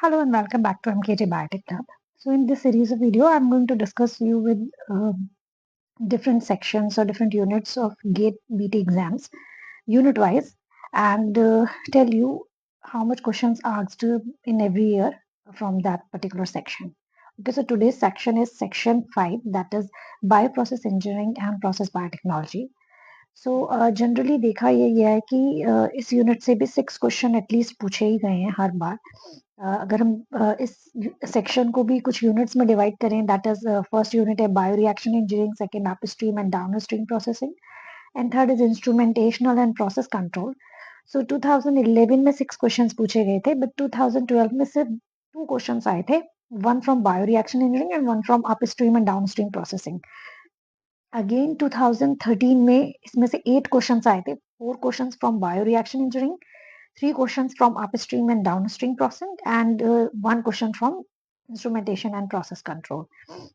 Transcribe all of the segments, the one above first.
Hello and welcome back to MKJ Biotech Club. So in this series of video, I'm going to discuss you with different sections or different units of GATE BT exams, unit wise, and tell you how much questions asked in every year from that particular section. Okay, so today's section is section 5, that is bioprocess engineering and process biotechnology. So generally देखा ये गया है कि इस unit से भी 6 question at least पूछे ही गए हैं हर बार। अगर हम इस सेक्शन को भी कुछ यूनिट्स में डिवाइड करें, दैट इज फर्स्ट यूनिट है bio reaction engineering, second upstream and downstream processing, and third is instrumentational and process control. So 2011 में 6 क्वेश्चंस पूछे गए थे, बट 2012 में सिर्फ 2 क्वेश्चंस आए थे, one from bio reaction engineering and one from upstream and downstream processing. Again 2013 में इसमें से 8 क्वेश्चंस आए थे, 4 questions from bio reaction engineering, 3 questions from upstream and downstream processing and 1 question from instrumentation and process control.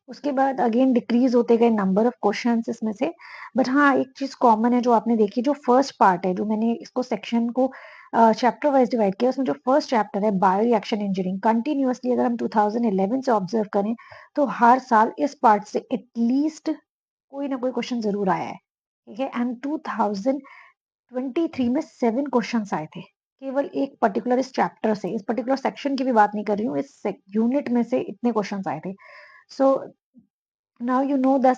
उसके बाद again decrease होते गए number of questions इसमें से, बट हाँ एक चीज कॉमन है जो आपने देखी, जो फर्स्ट पार्ट है, जो मैंने इसको सेक्शन को चैप्टर वाइज डिवाइड किया, उसमें जो फर्स्ट चैप्टर है बायो रिएक्शन इंजीनियरिंग, कंटिन्यूअसली अगर हम 2011 से ऑब्जर्व करें तो हर साल इस पार्ट से एटलीस्ट कोई ना कोई क्वेश्चन जरूर आया है, ठीक है। एंड 2023 में 7 क्वेश्चंस आए थे, केवल एक पर्टिकुलर इस चैप्टर से, इस पर्टिकुलर सेक्शन की भी बात नहीं कर रही हूँ, इस यूनिट में से इतने क्वेश्चंस आए थे। सो now you know that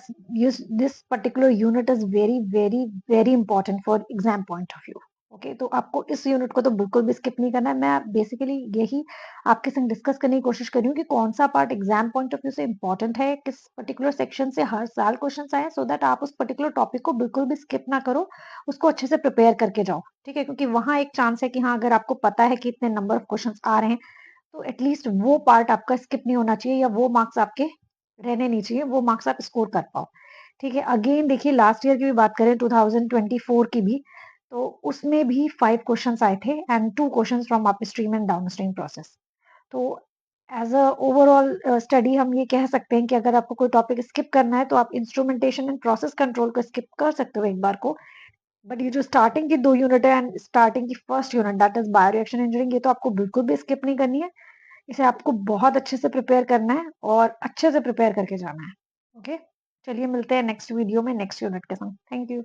this particular unit is very important for exam point of view. Okay तो आपको इस यूनिट को तो बिल्कुल भी स्किप नहीं करना है। मैं बेसिकली यही आपके संग डिस्कस करने की कोशिश कर रही हूँ कि कौन सा part exam point of view से इंपॉर्टेंट है, किस पर्टिकुलर सेक्शन से हर साल क्वेश्चन आए, सो दैट आप उस पर्टिकुलर टॉपिक को बिल्कुल भी स्किप ना करो, उसको अच्छे से प्रिपेयर करके जाओ, ठीक है। क्योंकि वहां एक चांस है कि हाँ अगर आपको पता है कि इतने नंबर ऑफ क्वेश्चन आ रहे हैं तो एटलीस्ट वो पार्ट आपका स्किप नहीं होना चाहिए, या वो मार्क्स आपके रहने नहीं चाहिए, वो मार्क्स आप स्कोर कर पाओ, ठीक है। अगेन देखिए लास्ट ईयर की भी बात करें 2024 की भी, तो उसमें भी 5 क्वेश्चंस आए थे and 2 questions from upstream and downstream process. तो एज अ ओवरऑल स्टडी हम ये कह सकते हैं कि अगर आपको कोई टॉपिक स्किप करना है तो आप इंस्ट्रूमेंटेशन एंड प्रोसेस कंट्रोल को स्किप कर सकते हो एक बार को, बट ये जो स्टार्टिंग की 2 यूनिट है एंड स्टार्टिंग की first unit that is bio reaction engineering, ये तो आपको बिल्कुल भी स्किप नहीं करनी है। इसे आपको बहुत अच्छे से प्रिपेयर करना है और अच्छे से प्रिपेयर करके जाना है। ओके, चलिए मिलते हैं नेक्स्ट वीडियो में नेक्स्ट यूनिट के संग। Thank you.